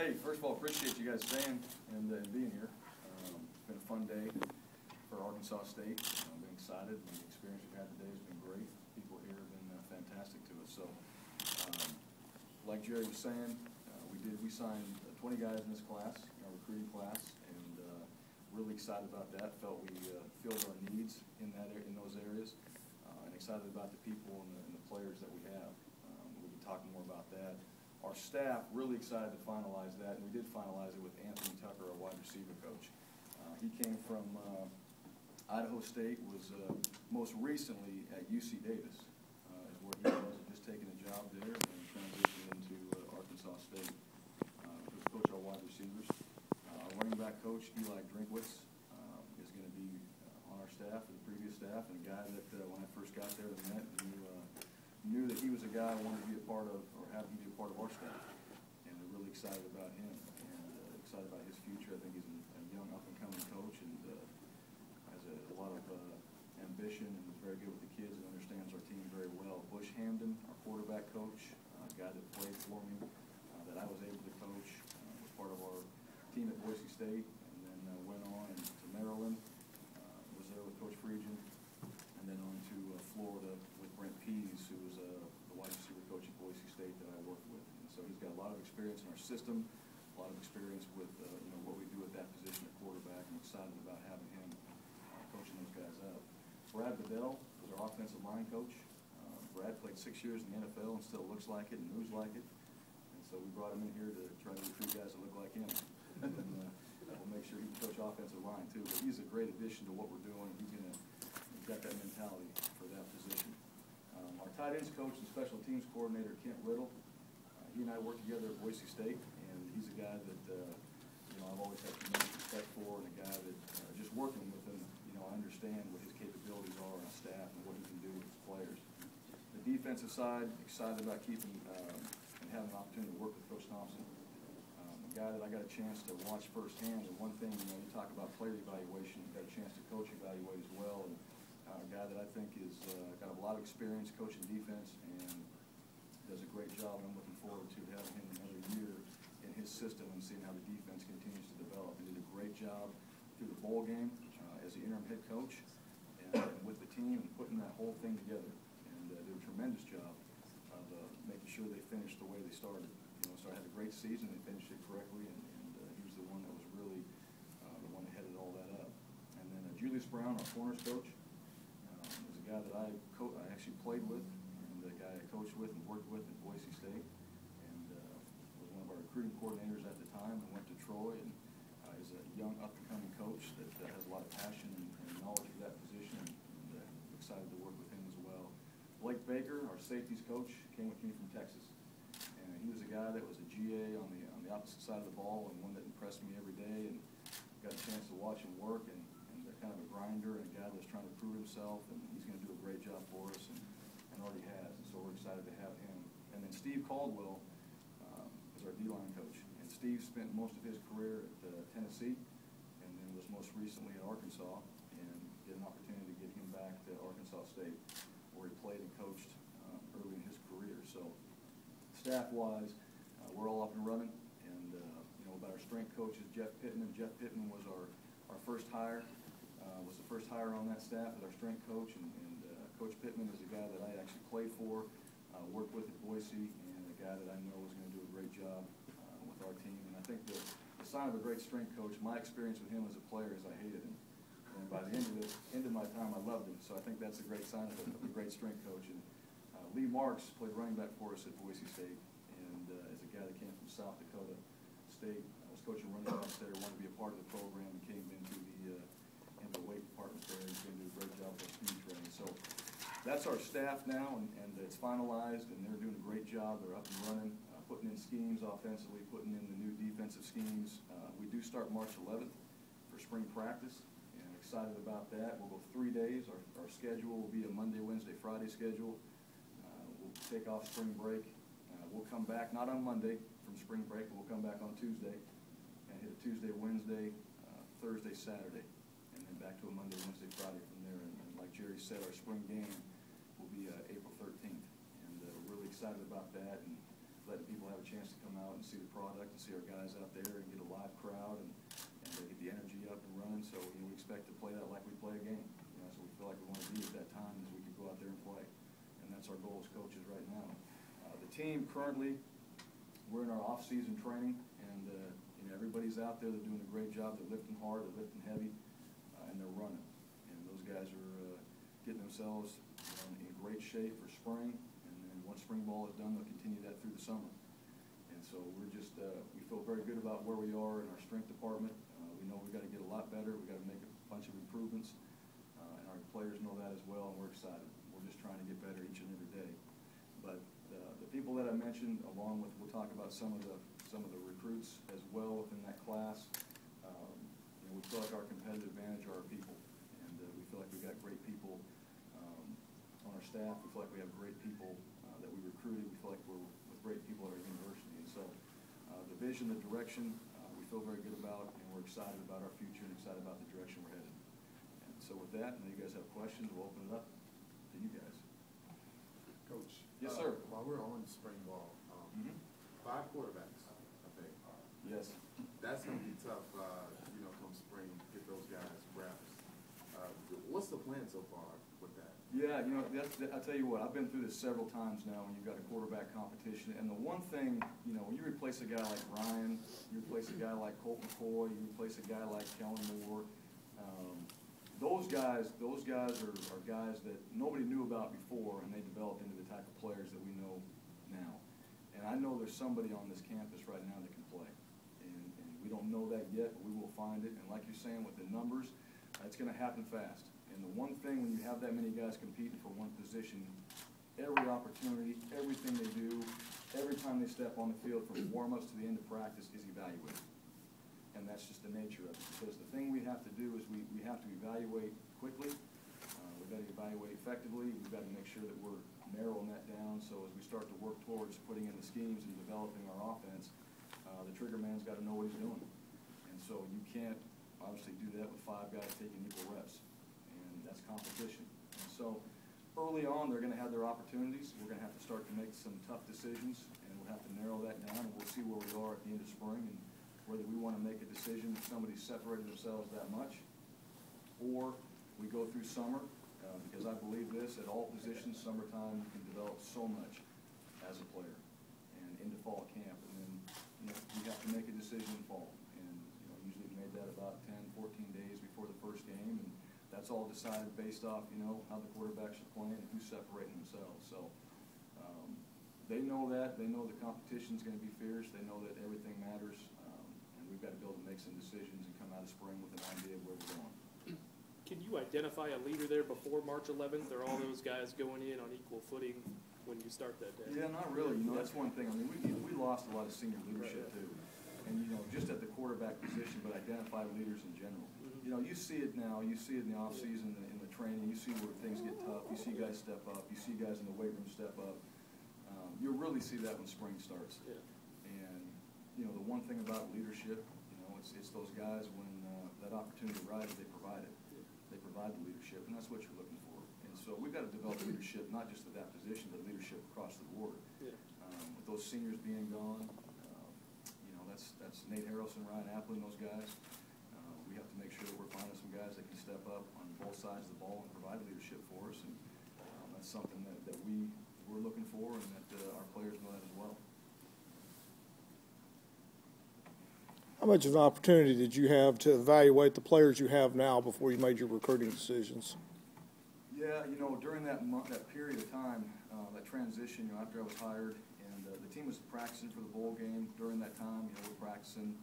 Hey, first of all, appreciate you guys staying and being here. It's been a fun day for Arkansas State. I've been excited, and the experience we've had today has been great. People here have been fantastic to us. So, like Jerry was saying, we signed 20 guys in this class, in our recruiting class, and really excited about that. Felt we filled our needs in those areas, and excited about the people and the players that we have. We'll be talking more about that. Our staff really excited to finalize that, and we did finalize it with Anthony Tucker, our wide receiver coach. He came from Idaho State, was most recently at UC Davis, is where he was, just taking a job there and transitioned into Arkansas State. He was coach our wide receivers. Our running back coach, Eli Drinkwitz, is going to be on our staff, or the previous staff, and a guy that when I first got there and met, knew that he was a guy I wanted to be a part of, or have him be a part of our staff. And we're really excited about him and excited about his future. I think he's a young, up-and-coming coach and has a lot of ambition and is very good with the kids and understands our team very well. Bush Hamden, our quarterback coach, a guy that played for me, that I was able to coach, was part of our team at Boise State, and then went on to Maryland, was there with Coach Friedgen, and then on to Florida with Brent Pease, who was the wide receiver coach at Boise State that I worked with. And so he's got a lot of experience in our system, a lot of experience with what we do at that position at quarterback. I'm excited about having him coaching those guys up. Brad Bedell was our offensive line coach. Brad played 6 years in the NFL and still looks like it and moves like it. And so we brought him in here to try to recruit guys that look like him. And we'll make sure he can coach offensive line too. But he's a great addition to what we're doing. He's got that mentality for that position. Our tight ends coach and special teams coordinator, Kent Riddle, he and I worked together at Boise State, and he's a guy that I've always had tremendous respect for, and a guy that just working with him, I understand what his capabilities are on staff and what he can do with his players. The defensive side, excited about keeping and having an opportunity to work with Coach Thompson. A guy that I got a chance to watch firsthand, and one thing, you talk about player evaluation, you got a chance to coach evaluate as well. And a guy that I think is got a lot of experience coaching defense and does a great job, and I'm looking forward to having him another year in his system and seeing how the defense continues to develop. He did a great job through the bowl game as the interim head coach and with the team and putting that whole thing together, and did a tremendous job of making sure they finished the way they started. So I had a great season, they finished it correctly, and he was the one that was really the one that headed all that up. And then Julius Brown, our corners coach, is a guy that I actually played with, and a guy I coached with and worked with at Boise State, and was one of our recruiting coordinators at the time, and went to Troy, and is a young up-and-coming coach that has a lot of passion and knowledge of that position, and excited to work with him as well. Blake Baker, our safeties coach, came with me from Texas, and he was a guy that was a GA on the opposite side of the ball, and one that impressed me every day, and got a chance to watch him work, and kind of a grinder and a guy that's trying to prove himself, and he's going to do a great job for us, and already has, and so we're excited to have him. And then Steve Caldwell is our D-line coach, and Steve spent most of his career at Tennessee, and then was most recently at Arkansas, and get an opportunity to get him back to Arkansas State, where he played and coached early in his career. So staff-wise, we're all up and running, and about our strength coach is Jeff Pittman. Jeff Pittman was our first hire. Was the first hire on that staff as our strength coach, and Coach Pittman is a guy that I actually played for, worked with at Boise, and a guy that I know is going to do a great job with our team. And I think the sign of a great strength coach, my experience with him as a player is I hated him, and by the end of my time I loved him. So I think that's a great sign of a great strength coach. And Lee Marks played running back for us at Boise State, and is a guy that came from South Dakota State. I was coaching running backs there, wanted to be a part of the program, and came into the weight department there, and he's going to do a great job with speed training. So that's our staff now, and it's finalized, and they're doing a great job. They're up and running, putting in schemes offensively, putting in the new defensive schemes. We do start March 11th for spring practice, and excited about that. We'll go 3 days. Our schedule will be a Monday, Wednesday, Friday schedule. We'll take off spring break. We'll come back, not on Monday from spring break, but we'll come back on Tuesday and hit a Tuesday, Wednesday, Thursday, Saturday, and then back to a Monday, Wednesday, Friday from there. And like Jerry said, our spring game will be April 13th, and we're really excited about that, and letting people have a chance to come out out and see the product and see our guys out there and get a live crowd and get the energy up and running. So, we expect to play that like we play a game. So we feel like we want to be at that time as we could go out there and play. And that's our goal as coaches right now. The team currently, we're in our off-season training, and everybody's out there. They're doing a great job. They're lifting hard, they're lifting heavy, and they're running. And those guys are getting themselves in great shape for spring. And then once spring ball is done, they'll continue that through the summer. And so we're just, we feel very good about where we are in our strength department. We know we've got to get a lot better. We've got to make a bunch of improvements, and our players know that as well, and we're excited. We're just trying to get better each and every day. But the people that I mentioned, along with, we'll talk about some of the recruits as well within that class. We feel like our competitive advantage are our people, and we feel like we've got great people on our staff. We feel like we have great people that we recruited. We feel like we're with great people at our university, and so the vision, the direction, we feel very good about, and we're excited about our future and excited about the direction we're headed. And so with that, and you guys have questions, we'll open it up to you guys. Coach. Yes, sir. While we're on spring ball, 5 quarterbacks, I think. Yes. That's going to be tough, come spring, get those guys reps. What's the plan so far with that? Yeah, I'll tell you what, I've been through this several times now when you've got a quarterback competition. And the one thing, when you replace a guy like Bryan, you replace a guy like Colt McCoy, you replace a guy like Kellen Moore, those guys are guys that nobody knew about before, and they developed into the type of players that we know now. And I know there's somebody on this campus right now that can play. And we don't know that yet, but we will find it. And like you're saying, with the numbers, it's going to happen fast. And the one thing, when you have that many guys competing for one position, every opportunity, everything they do, every time they step on the field from warm-ups to the end of practice is evaluated. And that's just the nature of it. Because the thing we have to do is we have to evaluate quickly. We've got to evaluate effectively. We've got to make sure that we're narrowing that down. So as we start to work towards putting in the schemes and developing our offense, the trigger man's got to know what he's doing. And so you can't obviously do that with 5 guys taking equal reps. And that's competition. And so early on, they're going to have their opportunities. We're going to have to start to make some tough decisions, and we'll have to narrow that down, and we'll see where we are at the end of spring and whether we want to make a decision if somebody's separated themselves that much, or we go through summer, because I believe this, at all positions, summertime, you can develop so much as a player, and into fall camp, and then we have to make a decision in fall, and usually we made that about 10, 14 days before the first game, and that's all decided based off, how the quarterbacks are playing and who's separating themselves. So they know that. They know the competition's going to be fierce. They know that everything matters. We've got to be able to make some decisions and come out of spring with an idea of where we're going. Can you identify a leader there before March 11th? Are all those guys going in on equal footing when you start that day? Yeah, not really. That's one thing. I mean, we lost a lot of senior leadership too, and just at the quarterback position, but identify leaders in general. You see it now. You see it in the off season, in the training. You see where things get tough. You see guys step up. You see guys in the weight room step up. You'll really see that when spring starts. Yeah. The one thing about leadership, it's those guys when that opportunity arises, they provide it. They provide the leadership, and that's what you're looking for. And so we've got to develop leadership, not just at that position, but leadership across the board. Yeah. With those seniors being gone, that's Nate Harrelson, Ryan Applin, those guys. We have to make sure that we're finding some guys that can step up on both sides of the ball and provide leadership for us. And that's something that we're looking for, and that our players know that as well. How much of an opportunity did you have to evaluate the players you have now before you made your recruiting decisions? Yeah, during that period of time, that transition, after I was hired, and the team was practicing for the bowl game during that time. We're practicing,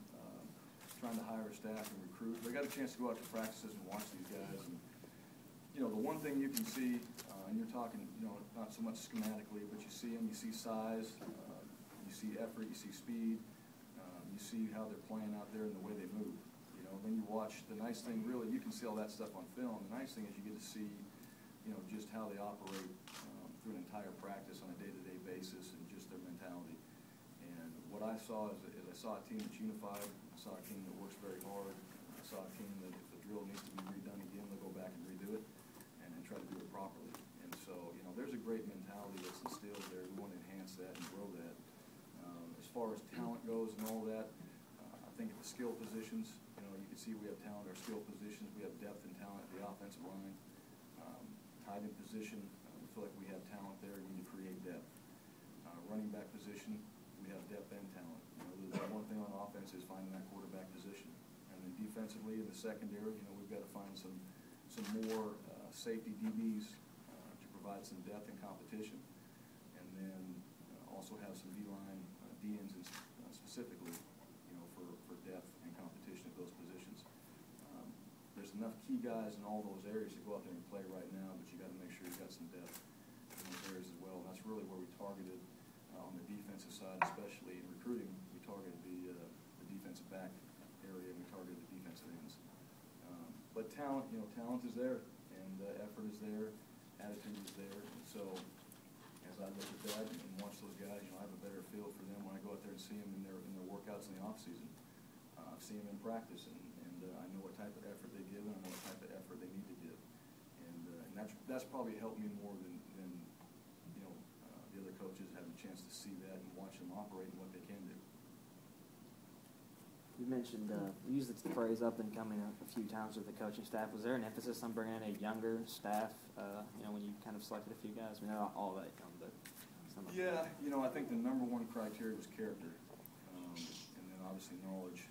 trying to hire a staff and recruit. But I got a chance to go out to practices and watch these guys. And the one thing you can see, and you're talking, not so much schematically, but you see them. You see size, you see effort, you see speed. You see how they're playing out there and the way they move. Then you watch. The nice thing, really, you can see all that stuff on film. The nice thing is you get to see, just how they operate through an entire practice on a day-to-day basis and just their mentality. And what I saw is I saw a team that's unified. I saw a team that works very hard. I saw a team that if the drill needs to be redone again, they'll go back and redo it and try to do it properly. And so, there's a great mentality that's instilled there. We want to enhance that and grow that. As far as talent goes and all that, I think at the skill positions, you know, you can see we have talent at our skill positions. We have depth and talent at the offensive line. Tight end position, we feel like we have talent there. We need to create depth. Running back position, we have depth and talent. You know, the one thing on offense is finding that quarterback position. And then defensively in the secondary, you know, we've got to find some more safety DBs to provide some depth and competition. And then also have some D-line D-ends specifically, you know, for depth and competition at those positions. There's enough key guys in all those areas to go out there and play right now, but you got to make sure you've got some depth in those areas as well. And that's really where we targeted on the defensive side, especially in recruiting. We targeted the defensive back area, and we targeted the defensive ends. But talent, you know, talent is there, and effort is there, attitude is there. And so as I look at that and watch those guys, you know, I have a better feel for them when I go out there and see them in their workouts in the off season. I see them in practice, and I know what type of effort they give, and I know what type of effort they need to give. And that's probably helped me more than you know, the other coaches having a chance to see that and watch them operate and what they can do. You mentioned, you used the phrase up and coming a few times with the coaching staff. Was there an emphasis on bringing in a younger staff, you know, when you kind of selected a few guys? I mean, not all that young, but some of them. Yeah, you know, I think the #1 criteria was character, and then obviously knowledge.